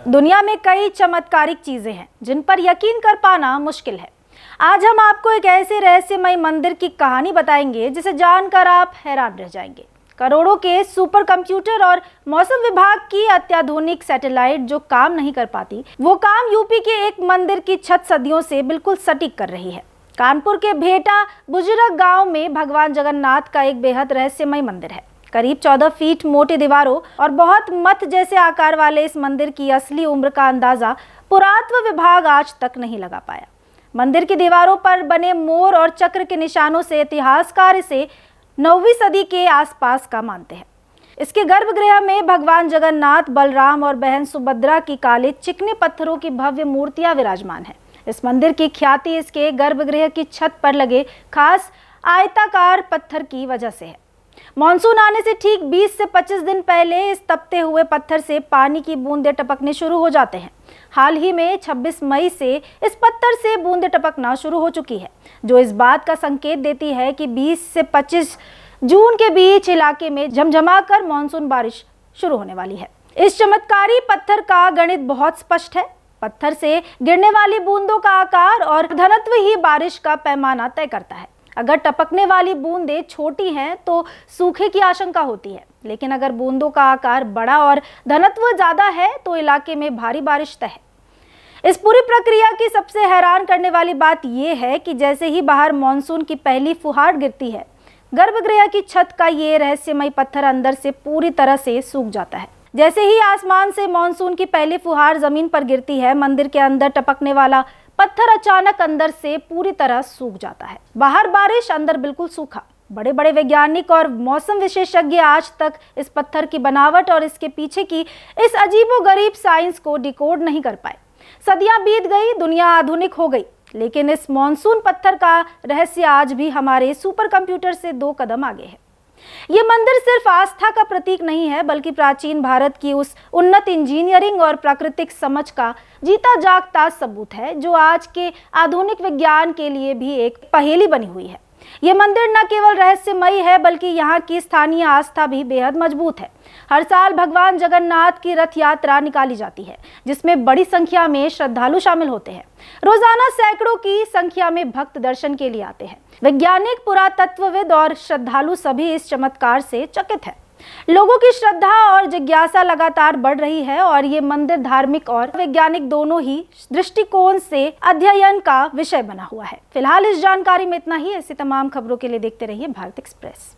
दुनिया में कई चमत्कारिक चीजें हैं जिन पर यकीन कर पाना मुश्किल है। आज हम आपको एक ऐसे रहस्यमय मंदिर की कहानी बताएंगे जिसे जानकर आप हैरान रह जाएंगे। करोड़ों के सुपर कंप्यूटर और मौसम विभाग की अत्याधुनिक सैटेलाइट जो काम नहीं कर पाती, वो काम यूपी के एक मंदिर की छत सदियों से बिल्कुल सटीक कर रही है। कानपुर के भेटा बुजुर्ग गांव में भगवान जगन्नाथ का एक बेहद रहस्यमय मंदिर है। करीब 14 फीट मोटे दीवारों और बहुत मत जैसे आकार वाले इस मंदिर की असली उम्र का अंदाजा पुरातत्व विभाग आज तक नहीं लगा पाया। मंदिर की दीवारों पर बने मोर और चक्र के निशानों से इतिहासकार इसे 9वीं सदी के आसपास का मानते हैं। इसके गर्भगृह में भगवान जगन्नाथ, बलराम और बहन सुभद्रा की काले चिकने पत्थरों की भव्य मूर्तियां विराजमान है। इस मंदिर की ख्याति इसके गर्भगृह की छत पर लगे खास आयताकार पत्थर की वजह से है। मॉनसून आने से ठीक 20 से 25 दिन पहले इस तपते हुए पत्थर से पानी की बूंदें टपकने शुरू हो जाते हैं। हाल ही में 26 मई से इस पत्थर से बूंदें टपकना शुरू हो चुकी है, जो इस बात का संकेत देती है कि 20 से 25 जून के बीच इलाके में झमझमाकर मॉनसून बारिश शुरू होने वाली है। इस चमत्कारी पत्थर का गणित बहुत स्पष्ट है। पत्थर से गिरने वाली बूंदों का आकार और घनत्व ही बारिश का पैमाना तय करता है। अगर टपकने वाली बूंदें छोटी हैं तो सूखे की आशंका होती है, लेकिन अगर बूंदों का आकार बड़ा और घनत्व ज्यादा है तो इलाके में भारी बारिश तय है। इस पूरी प्रक्रिया की सबसे हैरान करने वाली बात यह है कि जैसे ही बाहर मॉनसून की पहली फुहार गिरती है, गर्भगृह की छत का ये रहस्यमय पत्थर अंदर से पूरी तरह से सूख जाता है। जैसे ही आसमान से मॉनसून की पहली फुहार जमीन पर गिरती है, मंदिर के अंदर टपकने वाला पत्थर अचानक अंदर से पूरी तरह सूख जाता है। बाहर बारिश, अंदर बिल्कुल सूखा। बड़े बड़े वैज्ञानिक और मौसम विशेषज्ञ आज तक इस पत्थर की बनावट और इसके पीछे की इस अजीबोगरीब साइंस को डिकोड नहीं कर पाए। सदियां बीत गई, दुनिया आधुनिक हो गई, लेकिन इस मॉनसून पत्थर का रहस्य आज भी हमारे सुपर कंप्यूटर से 2 कदम आगे है। ये मंदिर सिर्फ आस्था का प्रतीक नहीं है, बल्कि प्राचीन भारत की उस उन्नत इंजीनियरिंग और प्राकृतिक समझ का जीता जागता सबूत है, जो आज के आधुनिक विज्ञान के लिए भी एक पहेली बनी हुई है। ये मंदिर न केवल रहस्यमयी है, बल्कि यहाँ की स्थानीय आस्था भी बेहद मजबूत है। हर साल भगवान जगन्नाथ की रथ यात्रा निकाली जाती है, जिसमें बड़ी संख्या में श्रद्धालु शामिल होते हैं। रोजाना सैकड़ों की संख्या में भक्त दर्शन के लिए आते हैं। वैज्ञानिक, पुरातत्वविद और श्रद्धालु सभी इस चमत्कार से चकित हैं। लोगों की श्रद्धा और जिज्ञासा लगातार बढ़ रही है और ये मंदिर धार्मिक और वैज्ञानिक दोनों ही दृष्टिकोण से अध्ययन का विषय बना हुआ है। फिलहाल इस जानकारी में इतना ही। ऐसी तमाम खबरों के लिए देखते रहिए भारत एक्सप्रेस।